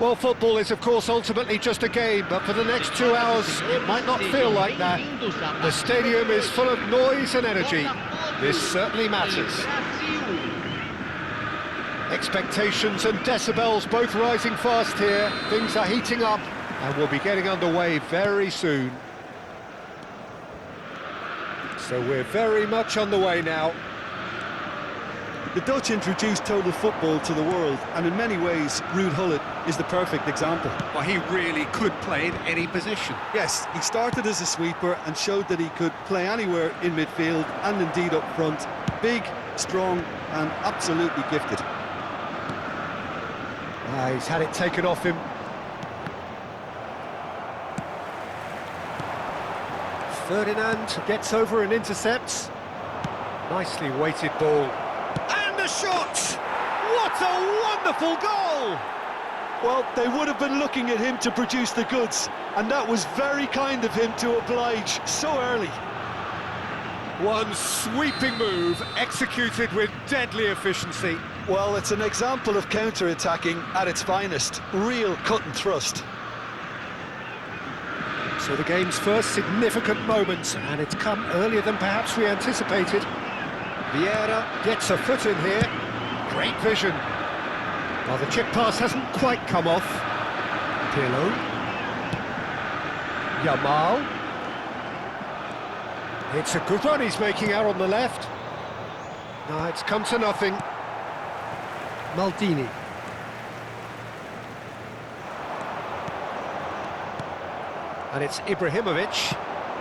Well, football is, of course, ultimately just a game, but for the next 2 hours, it might not feel like that. The stadium is full of noise and energy. This certainly matters. Expectations and decibels both rising fast here. Things are heating up, and we'll be getting underway very soon. So we're very much on the way now. The Dutch introduced total football to the world, and in many ways, Ruud Gullit is the perfect example. Well, he really could play in any position. Yes, he started as a sweeper and showed that he could play anywhere in midfield and indeed up front. Big, strong and absolutely gifted. He's had it taken off him. Ferdinand gets over and intercepts. Nicely weighted ball. And the shot! What a wonderful goal! Well, they would have been looking at him to produce the goods, and that was very kind of him to oblige so early. One sweeping move, executed with deadly efficiency. Well, it's an example of counter-attacking at its finest. Real cut and thrust. So the game's first significant moment, and it's come earlier than perhaps we anticipated. Vieira gets a foot in here. Great vision. Well, the chip pass hasn't quite come off. Pirlo. Yamal. It's a good run he's making out on the left. No, it's come to nothing. Maldini. And it's Ibrahimovic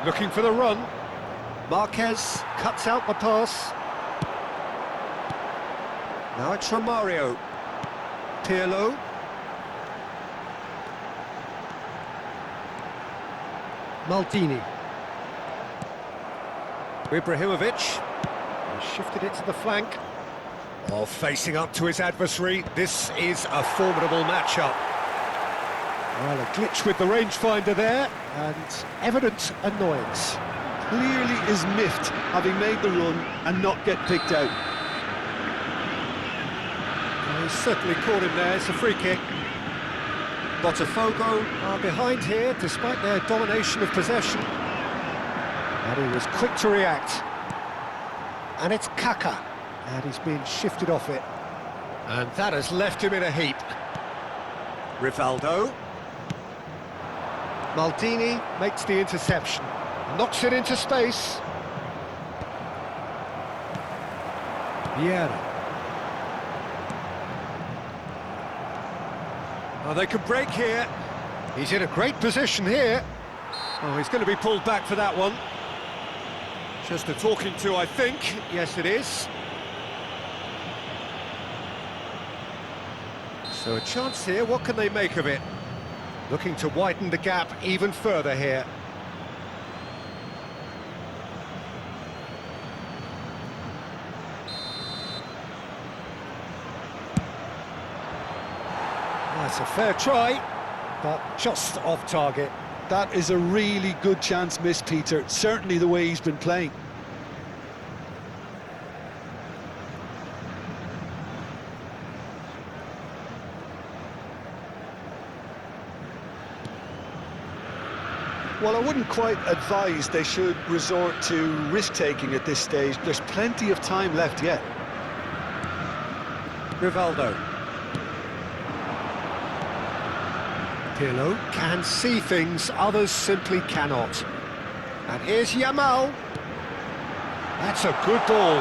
looking for the run. Marquez cuts out the pass. Now it's Romario. Pirlo. Maldini. Ibrahimovic. He shifted it to the flank. Oh, facing up to his adversary. This is a formidable matchup. Well, a glitch with the rangefinder there, and evident annoyance. Clearly is miffed, having made the run and not get picked out. Well, he's certainly caught him there. It's a free kick. Botafogo are behind here, despite their domination of possession. And he was quick to react. And it's Kaka, and he's been shifted off it. And that has left him in a heap. Rivaldo. Maldini makes the interception, knocks it into space. Vieira. Oh, they could break here. He's in a great position here. Oh, he's going to be pulled back for that one. Just a talking to, I think. Yes, it is. So a chance here, what can they make of it? Looking to widen the gap even further here. That's a fair try, but just off target. That is a really good chance missed, Peter. Certainly the way he's been playing. Well, I wouldn't quite advise they should resort to risk-taking at this stage. There's plenty of time left yet. Rivaldo. Pirlo can see things others simply cannot. And here's Yamal. That's a good ball.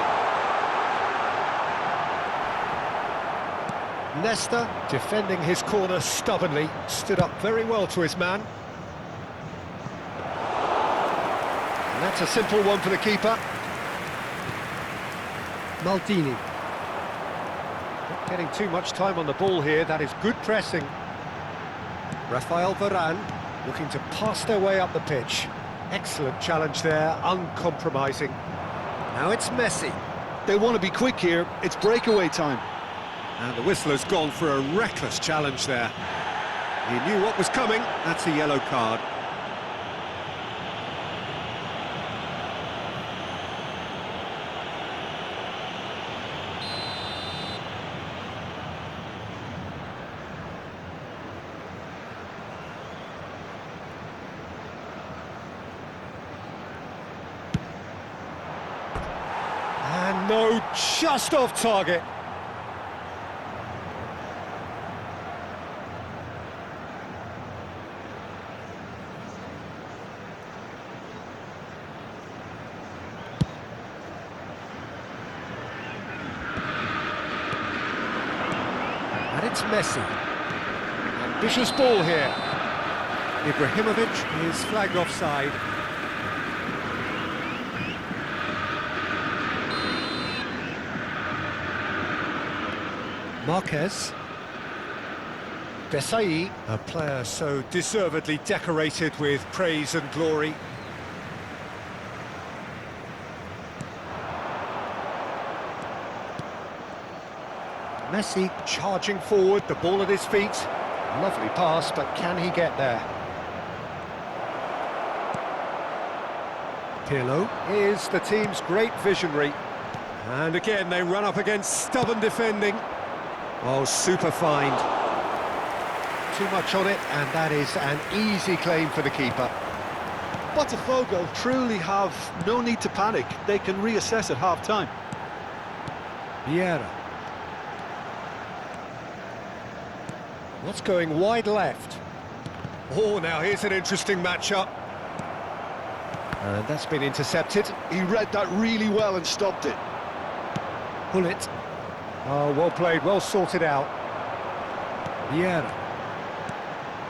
Nesta, defending his corner stubbornly, stood up very well to his man. And that's a simple one for the keeper. Maldini. Not getting too much time on the ball here, that is good pressing. Rafael Varane looking to pass their way up the pitch. Excellent challenge there, uncompromising. Now it's Messi. They want to be quick here, it's breakaway time. And the whistler's gone for a reckless challenge there. He knew what was coming, that's a yellow card. No, just off target. And it's Messi. Ambitious ball here. Ibrahimovic is flagged offside. Marquez. Desai, a player so deservedly decorated with praise and glory. Messi charging forward, the ball at his feet. Lovely pass, but can he get there? Pirlo is the team's great visionary. And again, they run up against stubborn defending. Oh, super find. Too much on it, and that is an easy claim for the keeper. Botafogo truly have no need to panic. They can reassess at half-time. Vieira. What's going wide left? Oh, now here's an interesting matchup. And that's been intercepted. He read that really well and stopped it. Gullit. Oh, well played, well sorted out. Vieira.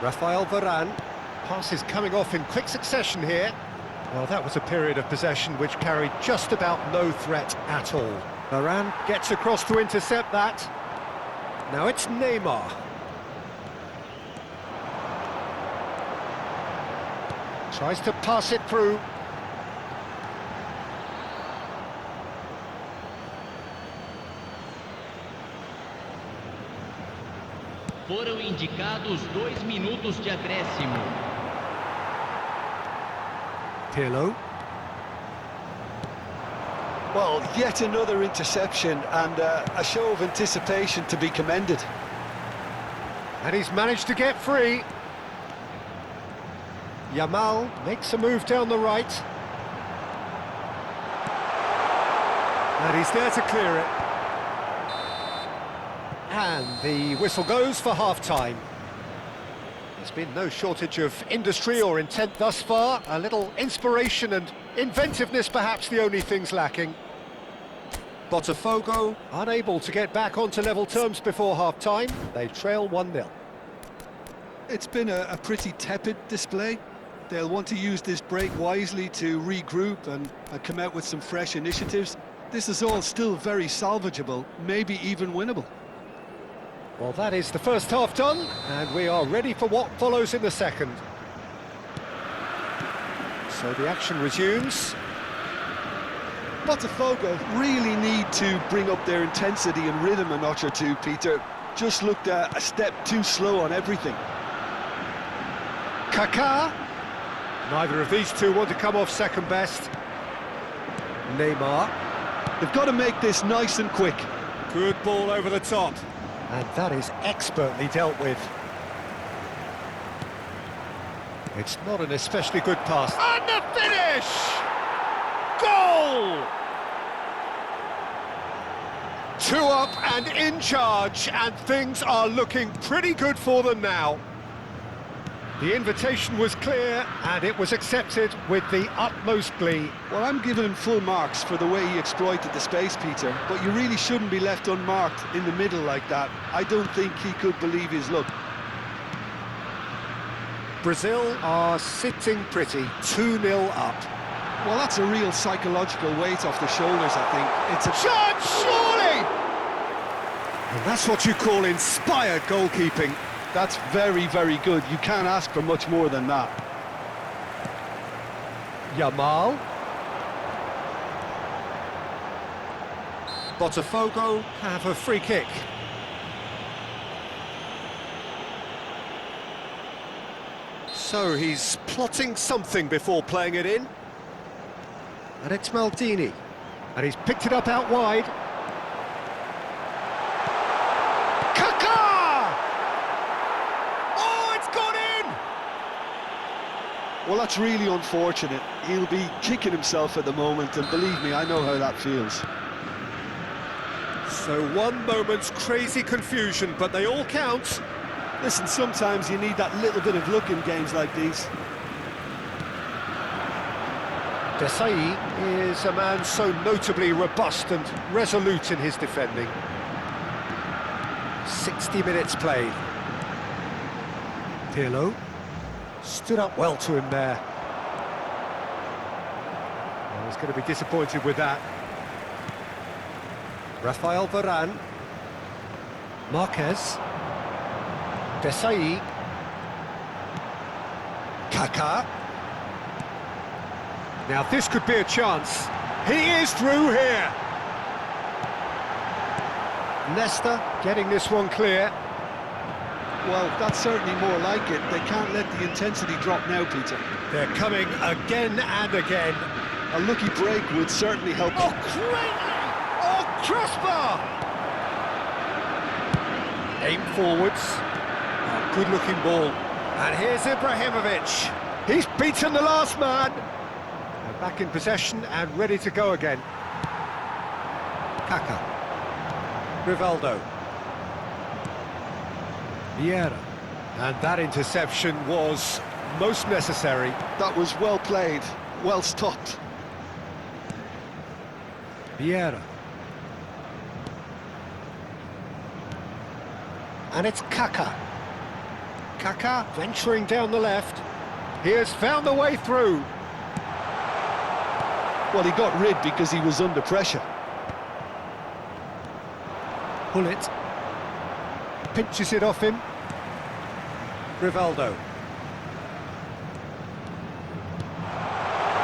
Rafael Varane. Passes coming off in quick succession here. Well, that was a period of possession which carried just about no threat at all. Varane gets across to intercept that. Now it's Neymar. Tries to pass it through. Foram indicados 2 minutos de acréscimo. Pirlo. Well, yet another interception and a show of anticipation to be commended. And he's managed to get free. Yamal makes a move down the right. And he's there to clear it. And the whistle goes for half-time. There's been no shortage of industry or intent thus far. A little inspiration and inventiveness perhaps the only things lacking. Botafogo unable to get back onto level terms before half-time. They trail 1-0. It's been a pretty tepid display. They'll want to use this break wisely to regroup and come out with some fresh initiatives. This is all still very salvageable, maybe even winnable. Well, that is the first half done, and we are ready for what follows in the second. So the action resumes. Botafogo really need to bring up their intensity and rhythm a notch or two, Peter. Just looked a step too slow on everything. Kaká. Neither of these two want to come off second best. Neymar. They've got to make this nice and quick. Good ball over the top. And that is expertly dealt with. It's not an especially good pass. And the finish! Goal! 2 up and in charge, and things are looking pretty good for them now. The invitation was clear, and it was accepted with the utmost glee. Well, I'm giving him full marks for the way he exploited the space, Peter, but you really shouldn't be left unmarked in the middle like that. I don't think he could believe his luck. Brazil are sitting pretty, 2-0 up. Well, that's a real psychological weight off the shoulders, I think. It's a shot, surely! And that's what you call inspired goalkeeping. That's very, very good. You can't ask for much more than that. Yamal. Botafogo have a free kick. So he's plotting something before playing it in. And it's Maldini. And he's picked it up out wide. Well, that's really unfortunate. He'll be kicking himself at the moment, and believe me, I know how that feels. So one moment's crazy confusion, but they all count. Listen, sometimes you need that little bit of luck in games like these. Desai is a man so notably robust and resolute in his defending. 60 minutes played. Pirlo stood up well to him there. Well, he's going to be disappointed with that. Rafael Varane. Marquez. Desai. Kaká. Now this could be a chance. He is through here. Nesta getting this one clear. Well, that's certainly more like it. They can't let the intensity drop now, Peter. They're coming again and again. A lucky break would certainly help. Oh, greatly! Oh, crossbar! Aim forwards. Oh, good-looking ball. And here's Ibrahimovic. He's beaten the last man. They're back in possession and ready to go again. Kaká. Rivaldo. Vieira. And that interception was most necessary. That was well played, well stopped. Vieira. And it's Kaká. Kaká venturing down the left. He has found the way through. Well, he got rid because he was under pressure. Gullit pinches it off him. Rivaldo.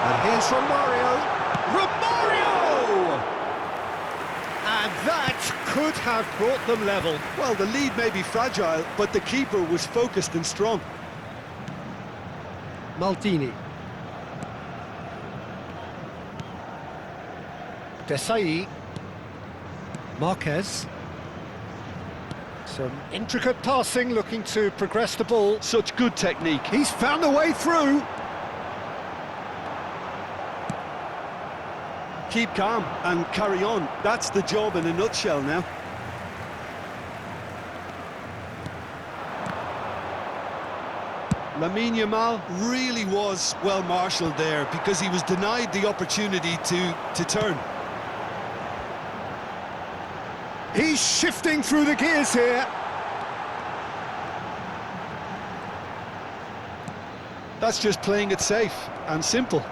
And here's Romario. Romario! And that could have brought them level. Well, the lead may be fragile, but the keeper was focused and strong. Maldini. Desai. Marquez. Some intricate passing, looking to progress the ball. Such good technique. He's found a way through. Keep calm and carry on. That's the job in a nutshell now. Lamine Yamal really was well marshalled there because he was denied the opportunity to turn. He's shifting through the gears here. That's just playing it safe and simple.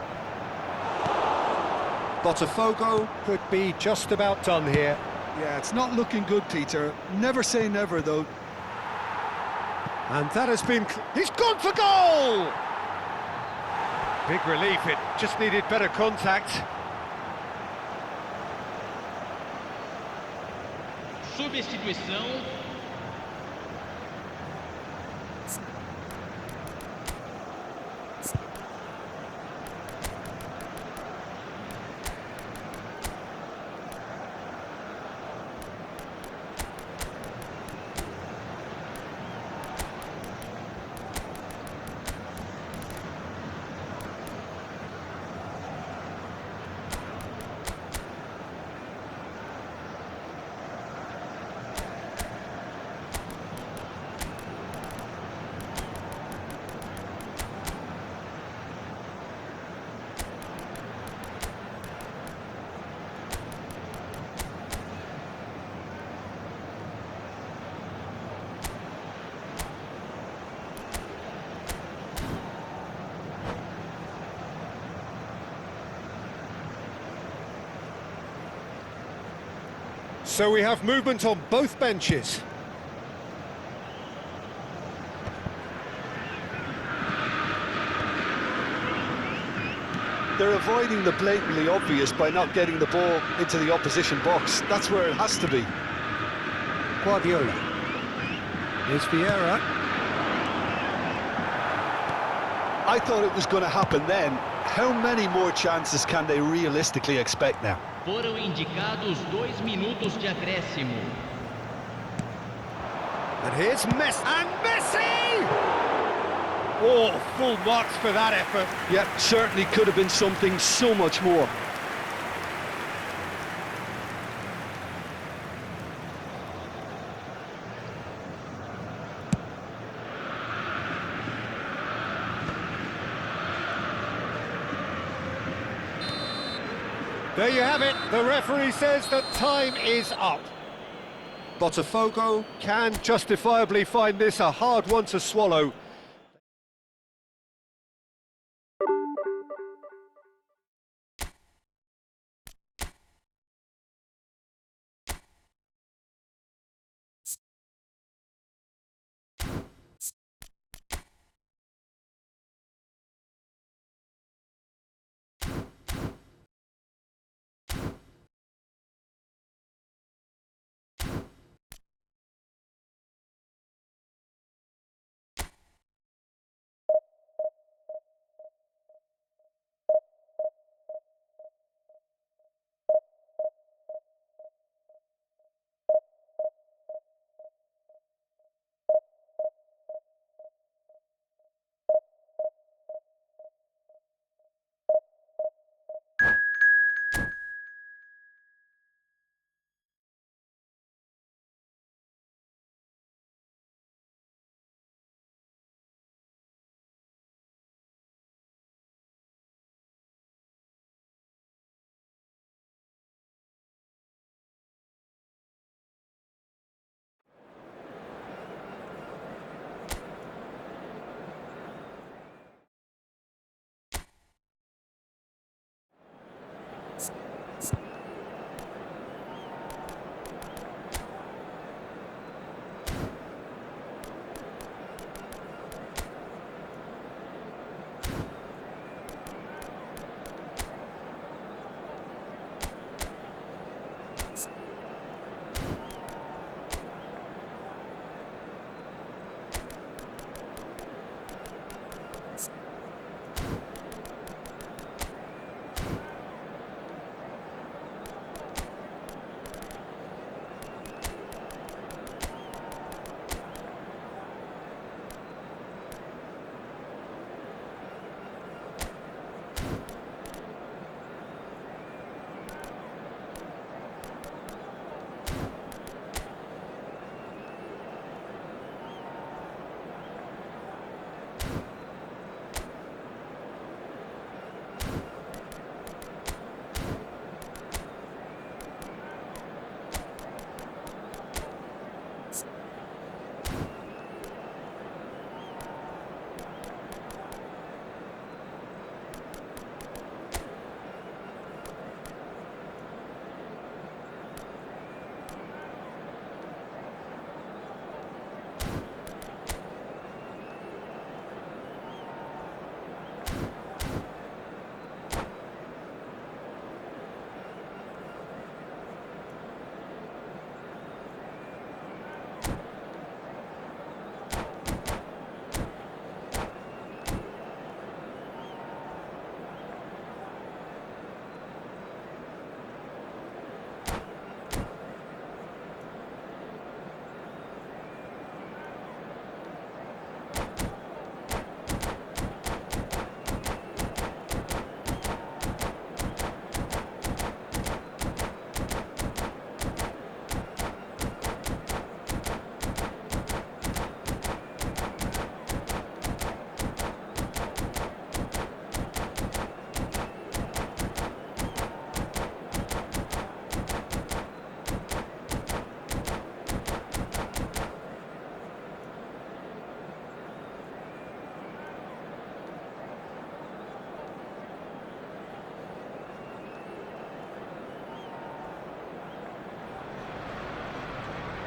Botafogo could be just about done here. Yeah, it's not looking good, Peter. Never say never, though. And that has been... He's gone for goal! Big relief, it just needed better contact. Substituição. So we have movement on both benches. They're avoiding the blatantly obvious by not getting the ball into the opposition box. That's where it has to be. Guardiola. Here's Vieira. I thought it was going to happen then. How many more chances can they realistically expect now? Foram indicados 2 minutos de acréscimo. And here's Messi. And Messi! Oh, full marks for that effort. Yeah, certainly could have been something so much more. There you have it. The referee says that time is up. Botafogo can justifiably find this a hard one to swallow.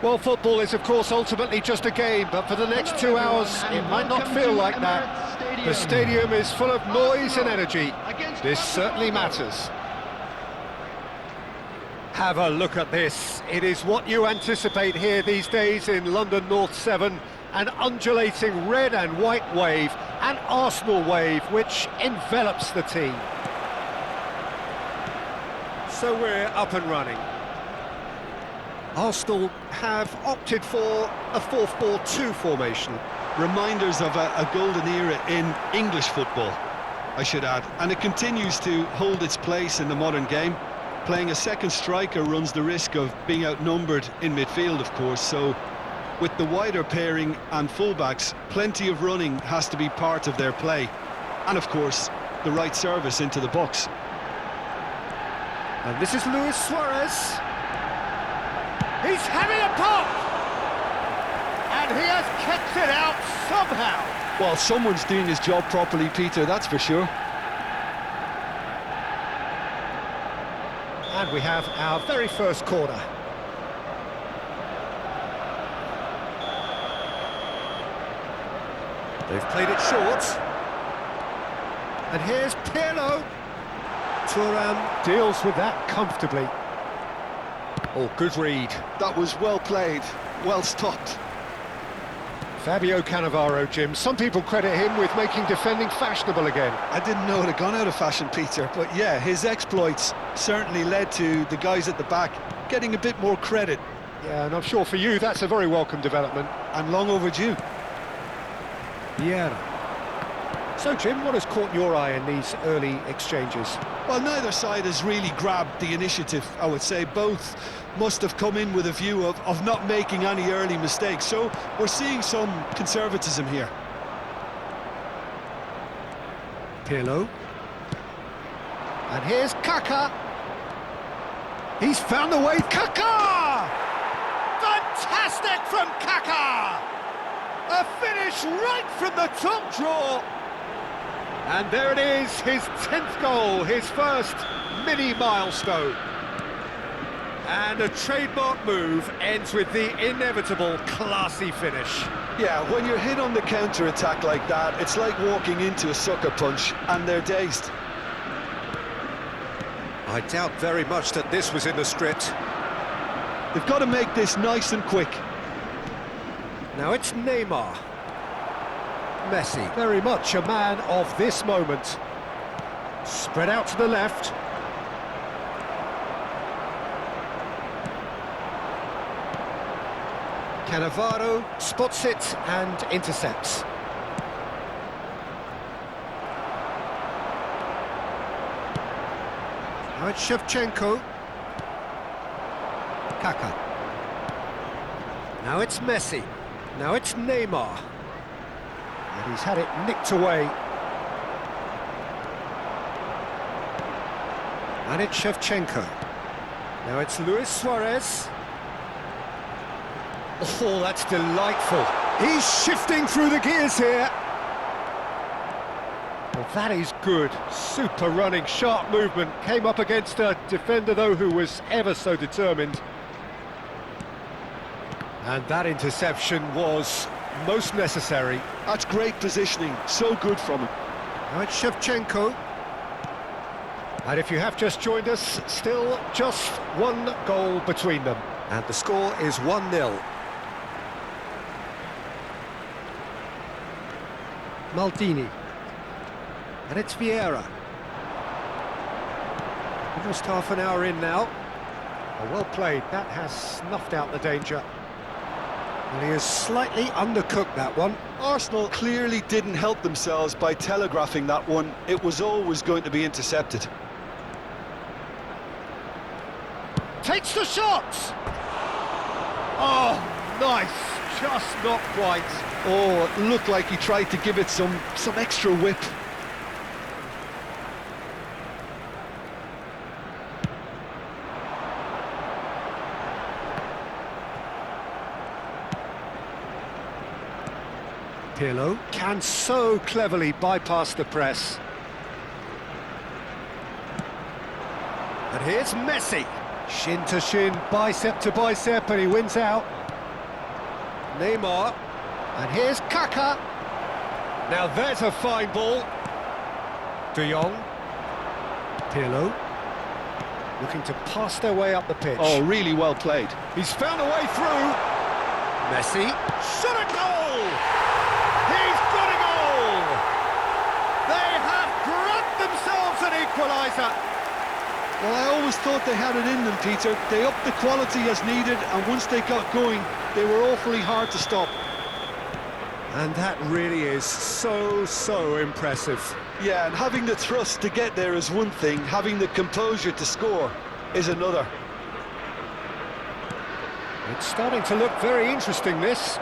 Well, football is, of course, ultimately just a game, but for the next 2 hours, it might not feel like that. The stadium is full of noise and energy. This certainly matters. Have a look at this. It is what you anticipate here these days in London North 7. An undulating red and white wave, an Arsenal wave, which envelops the team. So we're up and running. Arsenal have opted for a 4-4-2 formation. Reminders of a golden era in English football, I should add. And it continues to hold its place in the modern game. Playing a second striker runs the risk of being outnumbered in midfield, of course, so with the wider pairing and fullbacks, plenty of running has to be part of their play. And of course, the right service into the box. And this is Luis Suarez. He's having a pop! And he has kept it out somehow. Well, someone's doing his job properly, Peter, that's for sure. And we have our very first corner. They've played it short. And here's Pirlo. Thuram deals with that comfortably. Oh, good read. That was well played, well stopped. Fabio Cannavaro, Jim. Some people credit him with making defending fashionable again. I didn't know it had gone out of fashion, Peter, but yeah, his exploits certainly led to the guys at the back getting a bit more credit. Yeah, and I'm sure for you that's a very welcome development. And long overdue. Vieira. So, Jim, what has caught your eye in these early exchanges? Well, neither side has really grabbed the initiative, I would say. Both must have come in with a view of not making any early mistakes. So we're seeing some conservatism here. Pirlo. And here's Kaká. He's found the way. Kaká! Fantastic from Kaká! A finish right from the top draw. And there it is, his 10th goal, his first mini milestone. And a trademark move ends with the inevitable classy finish. Yeah, when you're hit on the counter-attack like that, it's like walking into a sucker punch, and they're dazed. I doubt very much that this was in the script. They've got to make this nice and quick. Now it's Neymar. Messi, very much a man of this moment. Spread out to the left. Cannavaro spots it and intercepts. Now it's Shevchenko. Kaká. Now it's Messi. Now it's Neymar. And he's had it nicked away. And it's Shevchenko. Now it's Luis Suarez. Oh, that's delightful. He's shifting through the gears here. Well, that is good. Super running, sharp movement. Came up against a defender, though, who was ever so determined. And that interception was most necessary. That's great positioning, so good from him. Now it's Shevchenko. And if you have just joined us, still just one goal between them. And the score is 1-0. Maldini. And it's Vieira. Almost half an hour in now. Oh, well played. That has snuffed out the danger. And he has slightly undercooked that one. Arsenal clearly didn't help themselves by telegraphing that one. It was always going to be intercepted. Takes the shot! Oh, nice. Just not quite. Oh, it looked like he tried to give it some extra whip. Pirlo can so cleverly bypass the press. And here's Messi. Shin to shin, bicep to bicep, and he wins out. Neymar. And here's Kaká. Now there's a fine ball. De Jong. Pirlo. Looking to pass their way up the pitch. Oh, really well played. He's found a way through. Messi. Shot a goal! He's got a goal! They have grabbed themselves an equaliser. Well, I always thought they had it in them, Peter. They upped the quality as needed, and once they got going, they were awfully hard to stop. And that really is so impressive. Yeah, and having the thrust to get there is one thing, having the composure to score is another. It's starting to look very interesting, this.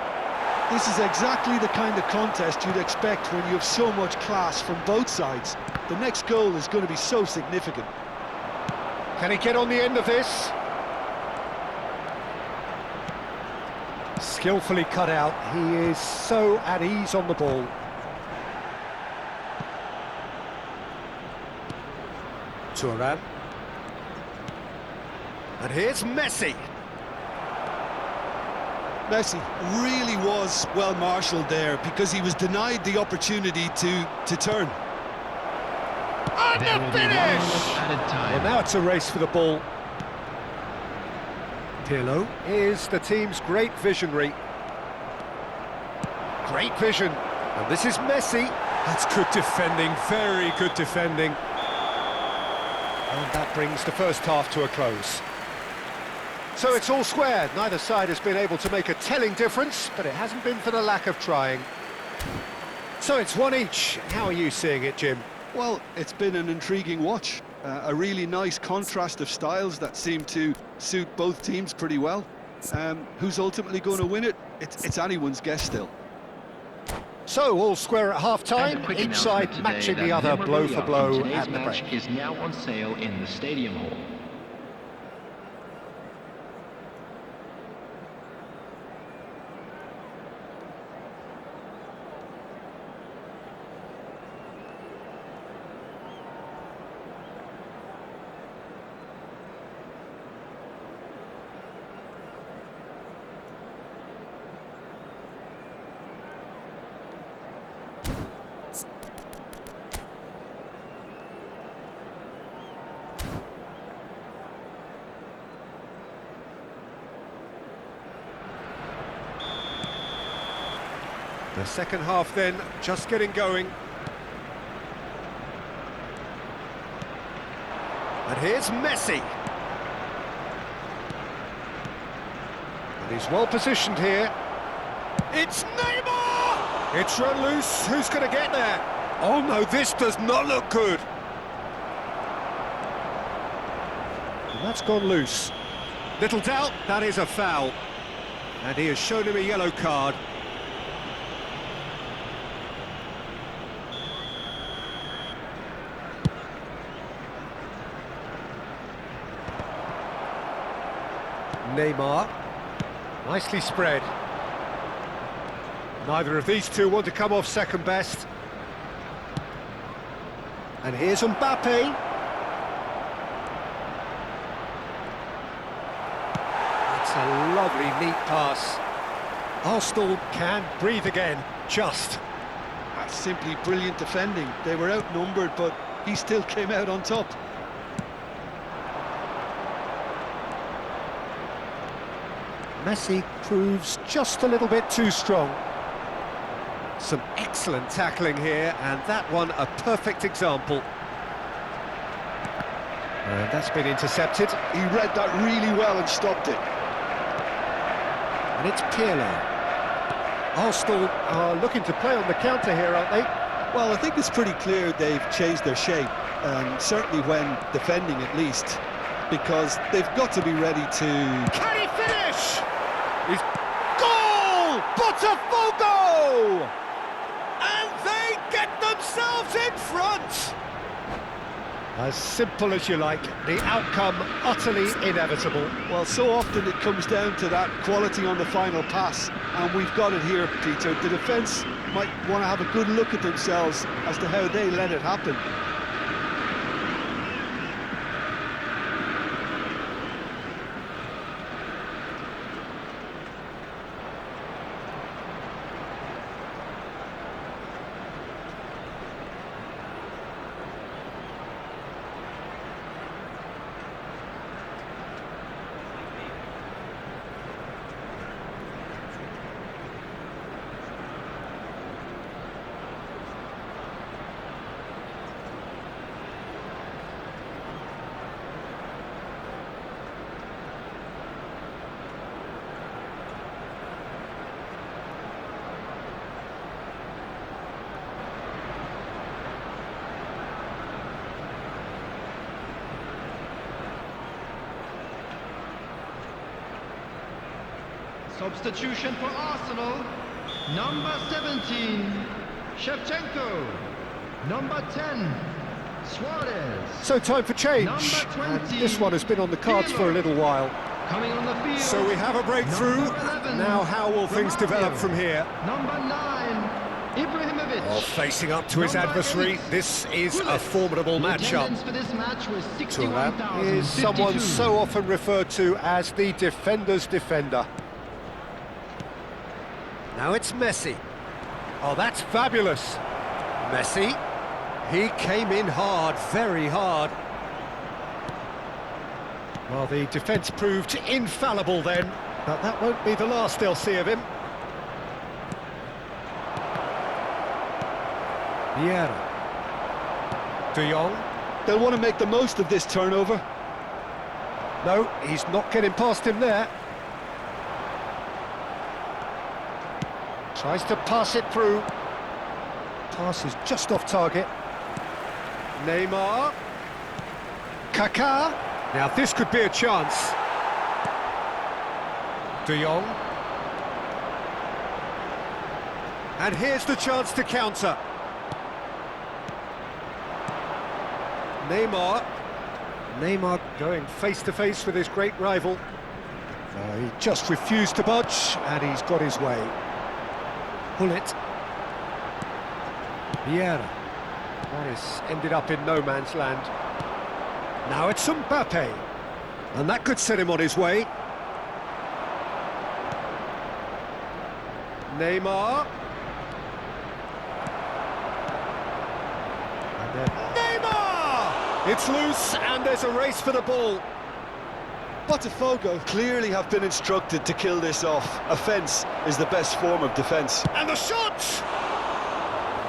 This is exactly the kind of contest you'd expect when you have so much class from both sides. The next goal is going to be so significant. Can he get on the end of this? Skillfully cut out. He is so at ease on the ball. Thuram. And here's Messi. Messi really was well marshalled there because he was denied the opportunity to turn. And There the will be one finish! added time. Well, now it's a race for the ball. Pirlo is the team's great visionary. Great vision. And this is Messi. That's good defending, very good defending. And that brings the first half to a close. So it's all square. Neither side has been able to make a telling difference, but it hasn't been for the lack of trying. So it's one each. How are you seeing it, Jim? Well, it's been an intriguing watch. A really nice contrast of styles that seem to suit both teams pretty well. Who's ultimately going to win it? It's anyone's guess still. So, all square at And a half-time, quick each side announcement today matching the that other blow for memorabilia blow from today's at the match break. is now on sale in the Stadium Hall. The second half then, just getting going. And here's Messi. And he's well positioned here. It's Neymar! It's run loose. Who's going to get there? Oh no, this does not look good. And that's gone loose. Little doubt, that is a foul. And he has shown him a yellow card. Neymar, nicely spread. Neither of these two want to come off second best. And here's Mbappe. It's a lovely, neat pass. Arsenal can breathe again, just. That's simply brilliant defending. They were outnumbered, but he still came out on top. Messi proves just a little bit too strong. Some excellent tackling here, and that one a perfect example. And that's been intercepted. He read that really well and stopped it. And it's Pirlo. Arsenal are looking to play on the counter here, aren't they? Well, I think it's pretty clear they've changed their shape, and certainly when defending at least, because they've got to be ready to... Can he finish? He's... Goal! Botafogo! And they get themselves in front! As simple as you like, the outcome utterly inevitable. Well, so often it comes down to that quality on the final pass, and we've got it here, Peter. The defence might want to have a good look at themselves as to how they let it happen. Substitution for Arsenal. Number 17, Shevchenko. Number 10, Suarez. So time for change. Number And 20, this one has been on the cards for a little while. Coming on the field. So we have a breakthrough. Number 11, Now how will things Romario. develop from here? Number 9, Ibrahimovic. Oh, facing up to his Number adversary. 8, This is a Gullit. formidable The matchup. attendance for this match was Thuram is 61,052. someone so often referred to as the defender's defender. Now it's Messi. Oh, that's fabulous. Messi. He came in hard, very hard. Well, the defence proved infallible then, but that won't be the last they'll see of him. Vieira. De Jong. They'll want to make the most of this turnover. No, he's not getting past him there. Tries to pass it through. Pass is just off target. Neymar. Kaká. Now this could be a chance. De Jong. And here's the chance to counter. Neymar. Neymar going face-to-face with his great rival. He just refused to budge, and he's got his way. Gullit. Vieira. That has ended up in no man's land. Now it's Mbappe. And that could set him on his way. Neymar. And then Neymar! It's loose, and there's a race for the ball. Botafogo clearly have been instructed to kill this off. Offence is the best form of defence. And the shot!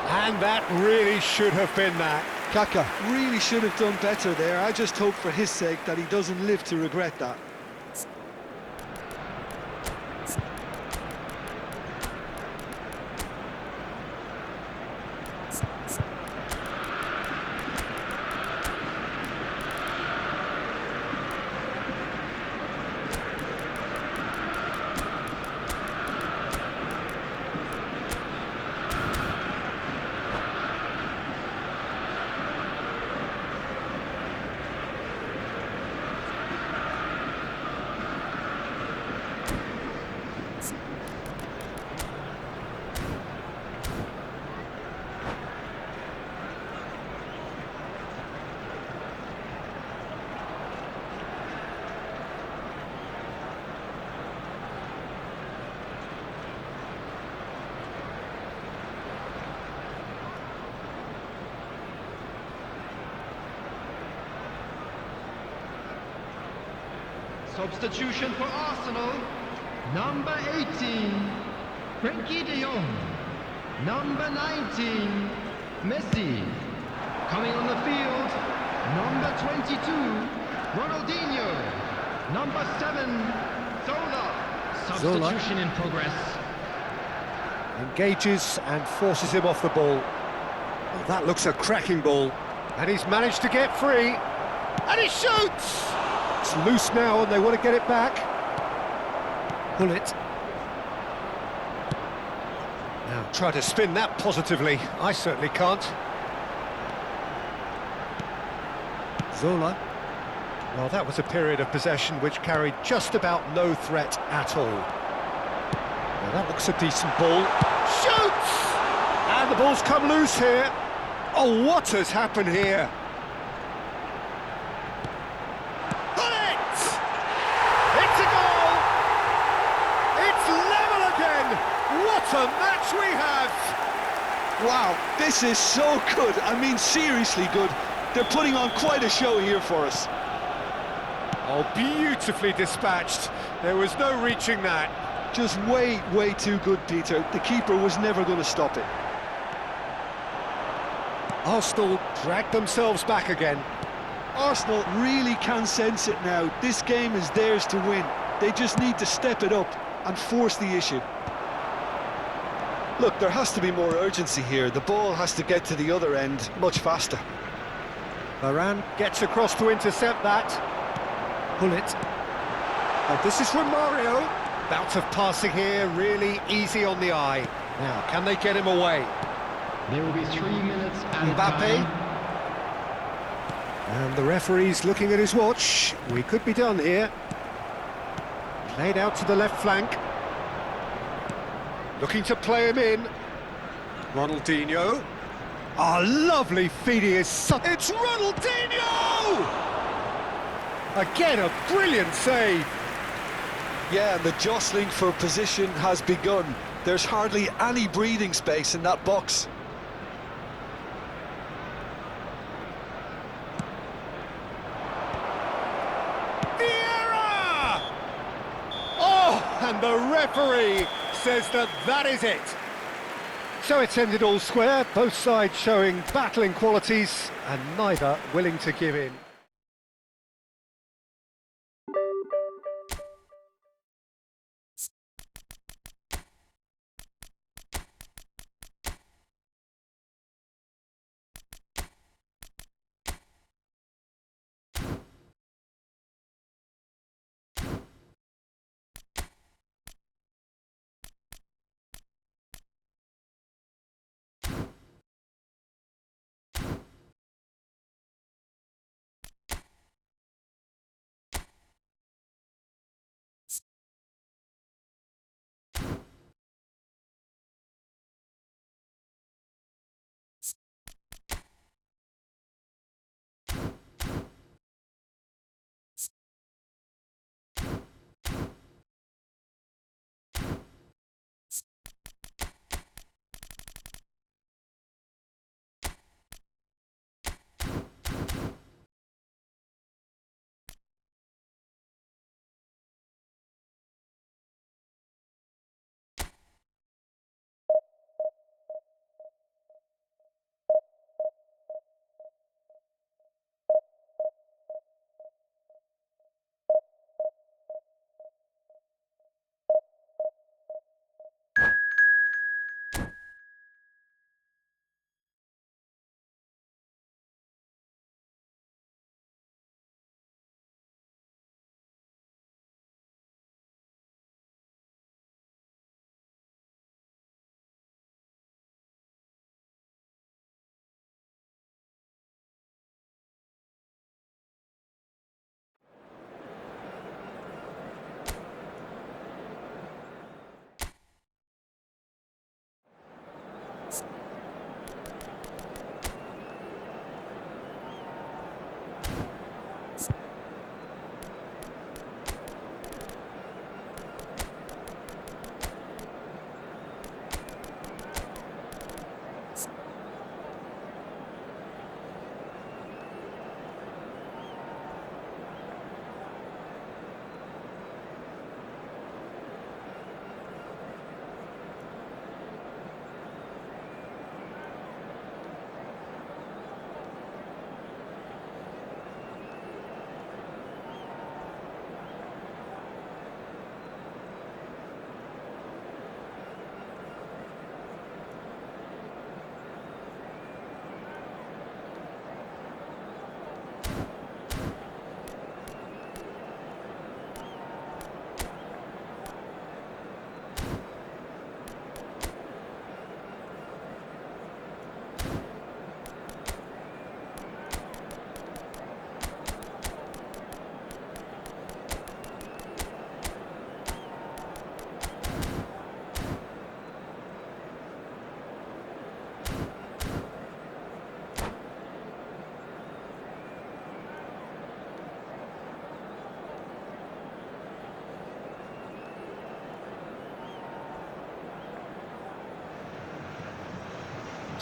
And that really should have been that. Kaká really should have done better there. I just hope for his sake that he doesn't live to regret that. Substitution for Arsenal. Number 18, Frenkie de Jong. Number 19, Messi. Coming on the field, number 22, Ronaldinho. Number 7, Zola. Substitution in progress. Engages and forces him off the ball. Well, that looks a cracking ball. And he's managed to get free. And he shoots! It's loose now and they want to get it back. Gullit. Now try to spin that positively. I certainly can't. Zola. Well, that was a period of possession which carried just about no threat at all. Well, that looks a decent ball. Shoots! And the ball's come loose here. Oh, what has happened here? What a match we have! Wow, this is so good. I mean, seriously good. They're putting on quite a show here for us. Oh, beautifully dispatched. There was no reaching that. Just way too good, Peter. The keeper was never going to stop it. Arsenal dragged themselves back again. Arsenal really can sense it now. This game is theirs to win. They just need to step it up and force the issue. Look, there has to be more urgency here. The ball has to get to the other end much faster. Varane gets across to intercept that. Gullit. And this is Romario. Bout of passing here, really easy on the eye. Now, can they get him away? There will be 3 minutes and Mbappe. And the referee's looking at his watch. We could be done here. Played out to the left flank. Looking to play him in. Ronaldinho. Oh, lovely feeding his son. It's Ronaldinho! Again, a brilliant save. Yeah, and the jostling for position has begun. There's hardly any breathing space in that box. Vieira! Oh, and the referee says that that is it. So it's ended all square, both sides showing battling qualities and neither willing to give in.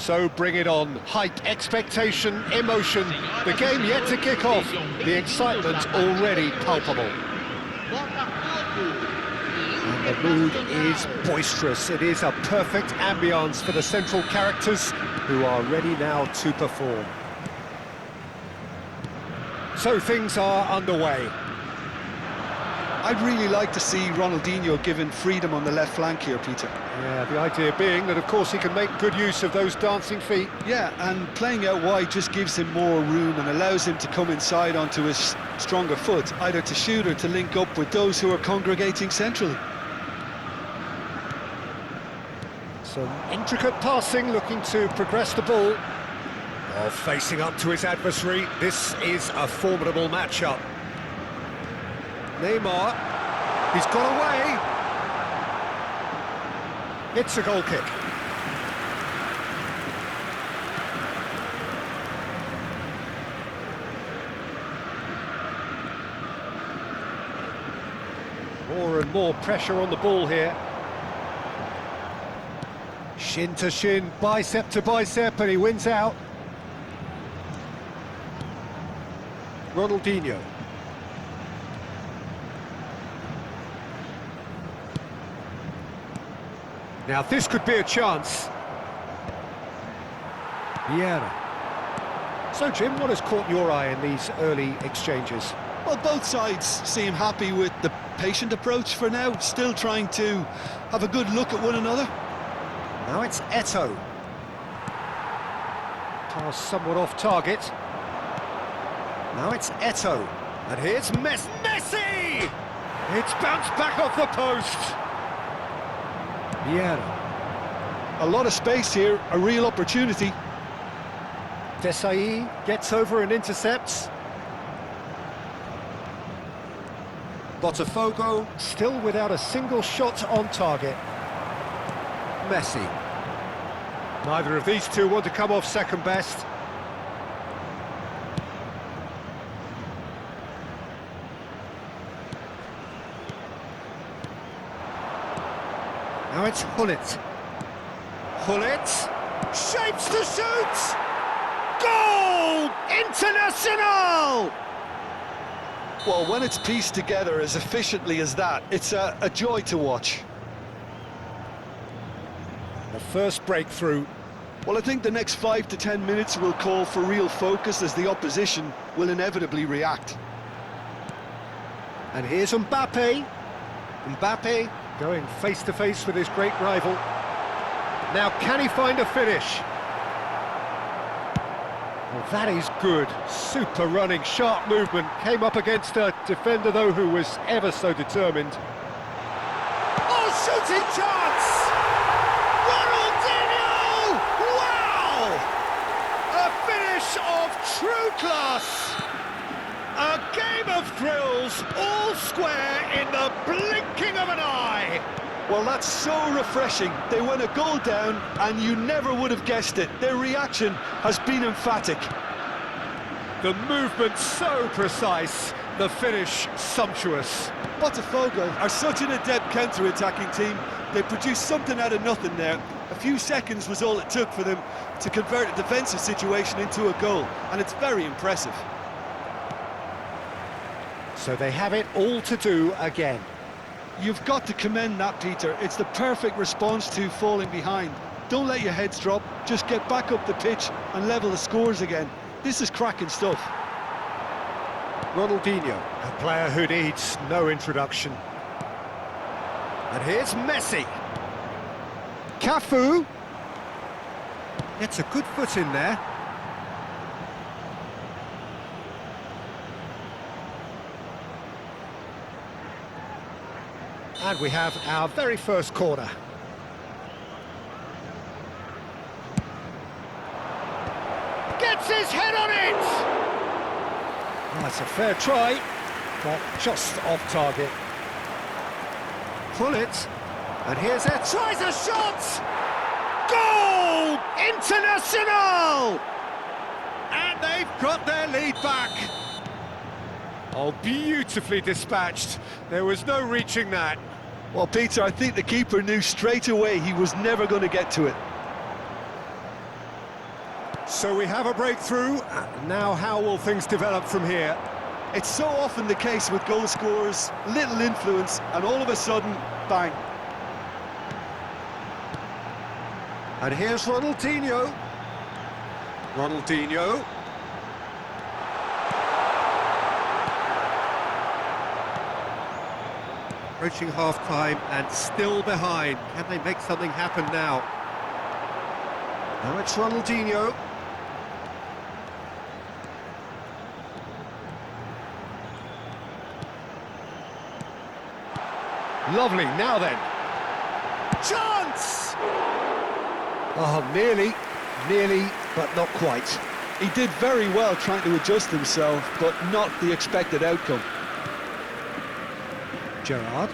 So bring it on. Hype, expectation, emotion. The game yet to kick off. The excitement already palpable. And the mood is boisterous. It is a perfect ambience for the central characters who are ready now to perform. So things are underway. I'd really like to see Ronaldinho given freedom on the left flank here, Peter. Yeah, the idea being that, of course, he can make good use of those dancing feet. Yeah, and playing out wide just gives him more room and allows him to come inside onto his stronger foot, either to shoot or to link up with those who are congregating centrally. Some intricate passing, looking to progress the ball. Oh, facing up to his adversary, this is a formidable matchup. Neymar, he's got away. It's a goal kick. More and more pressure on the ball here. Shin to shin, bicep to bicep, and he wins out. Ronaldinho. Now this could be a chance. Vieira. So Jim, what has caught your eye in these early exchanges? Well, both sides seem happy with the patient approach for now, still trying to have a good look at one another. Now it's Eto'o. Pass somewhat off target. Now it's Eto'o. And here's Messi! It's bounced back off the post. Vieira. A lot of space here, a real opportunity. Desailly gets over and intercepts. Botafogo still without a single shot on target. Messi. Neither of these two want to come off second best. Now it's Hullet. Hullet shapes to shoot! Goal! International! Well, when it's pieced together as efficiently as that, it's a joy to watch. The first breakthrough. Well, I think the next 5 to 10 minutes will call for real focus as the opposition will inevitably react. And here's Mbappe. Mbappe going face-to-face with his great rival. Now, can he find a finish? Well, that is good. Super running, sharp movement. Came up against a defender, though, who was ever so determined. Oh, shooting chance! Ronaldinho! Wow! A finish of true class! A game of thrills, all square in the blinking of an eye! Well, that's so refreshing. They went a goal down, and you never would have guessed it. Their reaction has been emphatic. The movement so precise, the finish sumptuous. Botafogo are such an adept counter-attacking team. They produced something out of nothing there. A few seconds was all it took for them to convert a defensive situation into a goal, and it's very impressive. So they have it all to do again. You've got to commend that, Peter. It's the perfect response to falling behind. Don't let your heads drop, just get back up the pitch and level the scores again. This is cracking stuff. Ronaldinho, a player who needs no introduction. And here's Messi. Cafu. Gets a good foot in there. And we have our very first corner. Gets his head on it! Well, that's a fair try, but just off target. Pull it, and here's it. Tries a shot! Goal! International! And they've got their lead back. Oh, beautifully dispatched. There was no reaching that. Well, Peter, I think the keeper knew straight away he was never going to get to it. So we have a breakthrough. Now how will things develop from here? It's so often the case with goal scorers, little influence, and all of a sudden, bang. And here's Ronaldinho. Ronaldinho. Approaching half-time and still behind. Can they make something happen now? Now it's Ronaldinho. Lovely, now then. Chance! Oh, nearly, but not quite. He did very well trying to adjust himself, but not the expected outcome. Gerrard.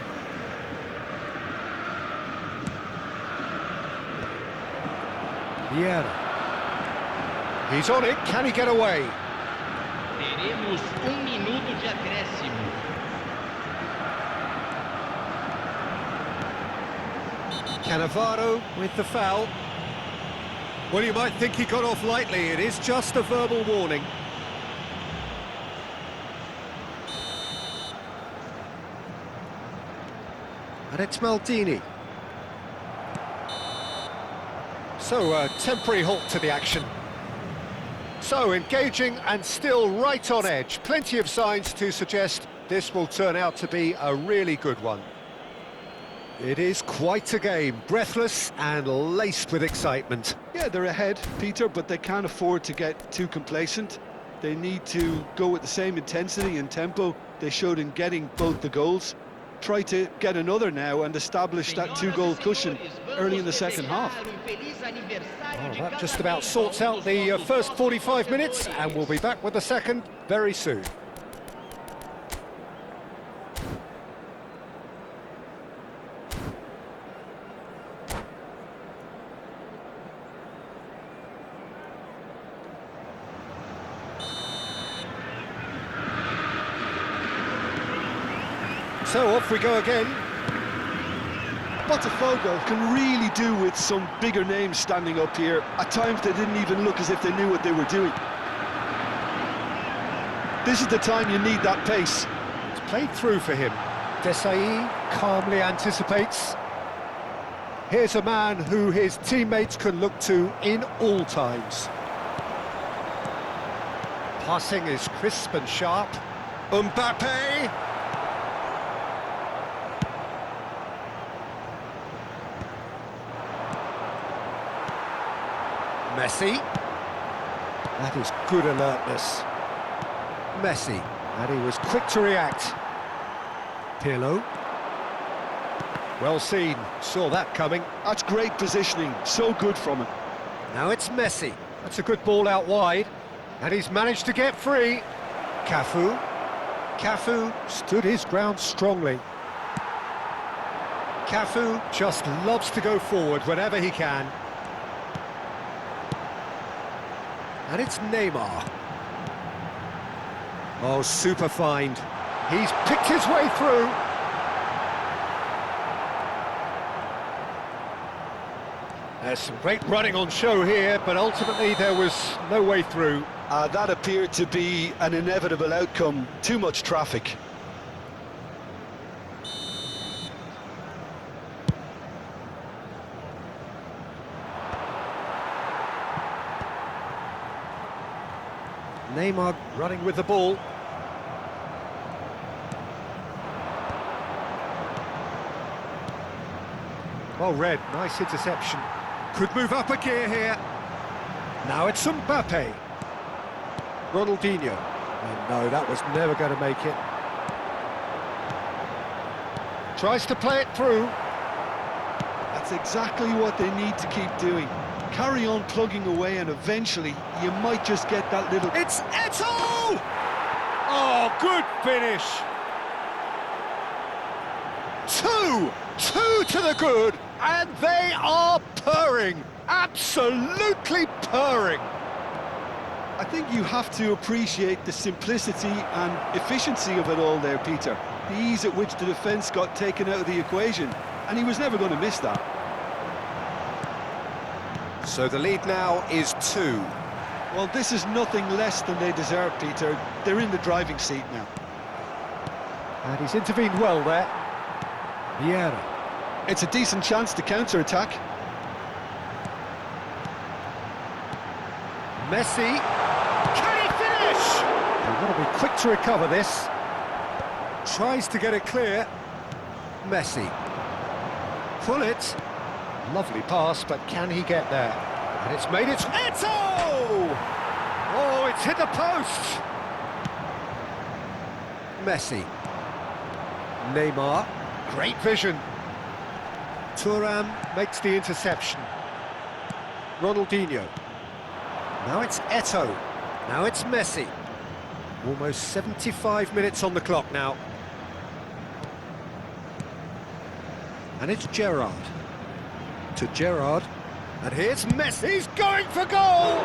Vieira. He's on it, can he get away? Teremos minuto de acréscimo. Cannavaro with the foul. Well, you might think he got off lightly. It is just a verbal warning. And it's Maldini. So, a temporary halt to the action. So, engaging and still right on edge. Plenty of signs to suggest this will turn out to be a really good one. It is quite a game, breathless and laced with excitement. Yeah, they're ahead, Peter, but they can't afford to get too complacent. They need to go with the same intensity and tempo they showed in getting both the goals. Try to get another now and establish that two-goal cushion early in the second half. Well, that just about sorts out the first 45 minutes, and we'll be back with the second very soon. So off we go again. Botafogo can really do with some bigger names standing up here. At times they didn't even look as if they knew what they were doing. This is the time you need that pace. It's played through for him. Desailly calmly anticipates. Here's a man who his teammates can look to in all times. Passing is crisp and sharp. Mbappe! Messi. That is good alertness. Messi. And he was quick to react. Pirlo. Well seen. Saw that coming. That's great positioning. So good from him. Now it's Messi. That's a good ball out wide. And he's managed to get free. Cafu. Cafu stood his ground strongly. Cafu just loves to go forward whenever he can. And it's Neymar. Oh, super find. He's picked his way through. There's some great running on show here, but ultimately there was no way through. That appeared to be an inevitable outcome. Too much traffic. Neymar running with the ball. Well read, nice interception. Could move up a gear here. Now it's Mbappe. Ronaldinho. And no, that was never going to make it. Tries to play it through. That's exactly what they need to keep doing. Carry on plugging away and eventually you might just get that little... It's Eto'o! Oh, good finish. Two to the good, and they are purring, absolutely purring. I think you have to appreciate the simplicity and efficiency of it all there, Peter. The ease at which the defence got taken out of the equation, and he was never going to miss that. So the lead now is 2. Well, this is nothing less than they deserve, Peter. They're in the driving seat now. And he's intervened well there. Vieira. It's a decent chance to counter-attack. Messi. Can he finish? They've got to be quick to recover this. Tries to get it clear. Messi. Pull it. Lovely pass, but can he get there? And it's made it... Eto'o! Oh, it's hit the post! Messi. Neymar. Great vision. Thuram makes the interception. Ronaldinho. Now it's Eto'o. Now it's Messi. Almost 75 minutes on the clock now. And it's Gerrard. To Gerrard. And here's Messi, he's going for goal!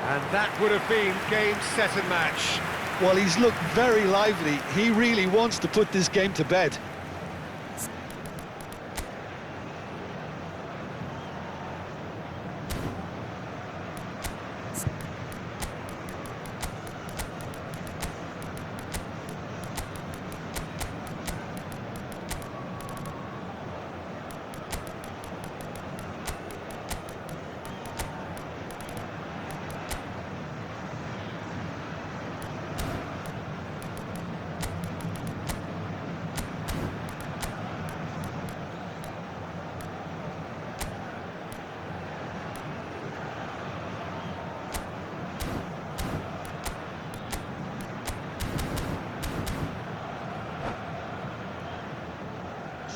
And that would have been game, set and match. Well, he's looked very lively. He really wants to put this game to bed.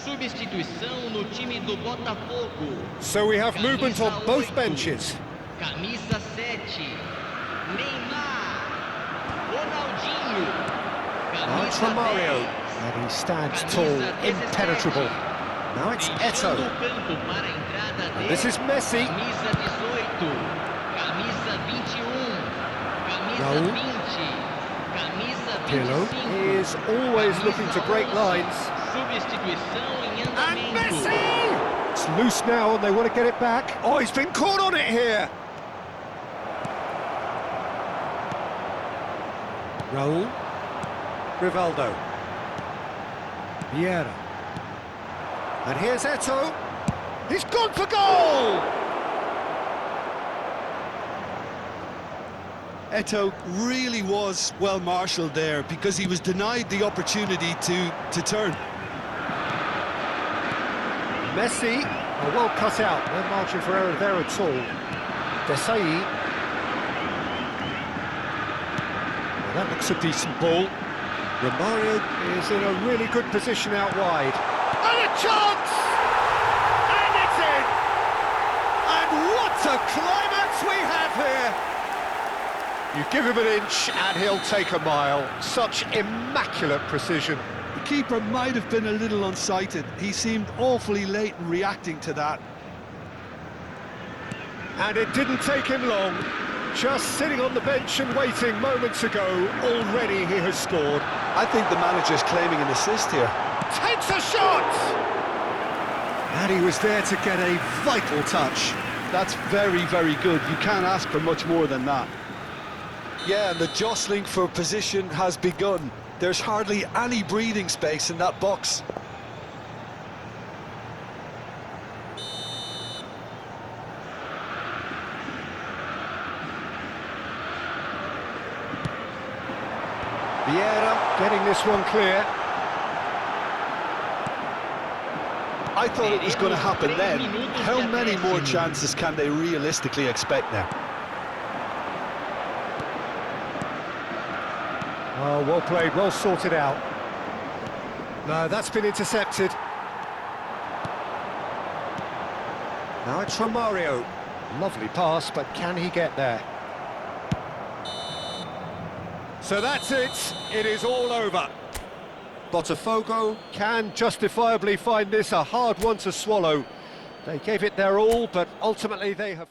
Substituição no time do Botafogo. So we have movement Camisa on both 8, benches. Camisa 7, Neymar, Ronaldinho, camisa Romario. 10, And he stands camisa tall, 17. impenetrable. Now it's Deixando Eto'o. o campo para a entrada And this is Messi. Camisa 18, camisa 21, camisa Raul. 20, camisa Pirlo 25. is always looking to break lines. Substituição em And andamento. Messi! It's loose now and they want to get it back. Oh, he's been caught on it here. Raul. Rivaldo. Vieira. And here's Eto'o. He's gone for goal! Eto'o really was well marshalled there because he was denied the opportunity to turn. Messi, well cut out, no margin for error there at all. Desailly. Well, that looks a decent ball. Romario is in a really good position out wide. And a chance! And it's in! And what a climax we have here! You give him an inch and he'll take a mile. Such immaculate precision. The keeper might have been a little unsighted. He seemed awfully late in reacting to that. And it didn't take him long. Just sitting on the bench and waiting moments ago, already he has scored. I think the manager's claiming an assist here. Takes a shot! And he was there to get a vital touch. That's very, very good. You can't ask for much more than that. Yeah, and the jostling for position has begun. There's hardly any breathing space in that box. Vieira getting this one clear. I thought it was going to happen then. How many more chances can they realistically expect now? Oh, well played, well sorted out. No, that's been intercepted. Now it's Romario. Lovely pass, but can he get there? So that's it. It is all over. Botafogo can justifiably find this a hard one to swallow. They gave it their all, but ultimately they have...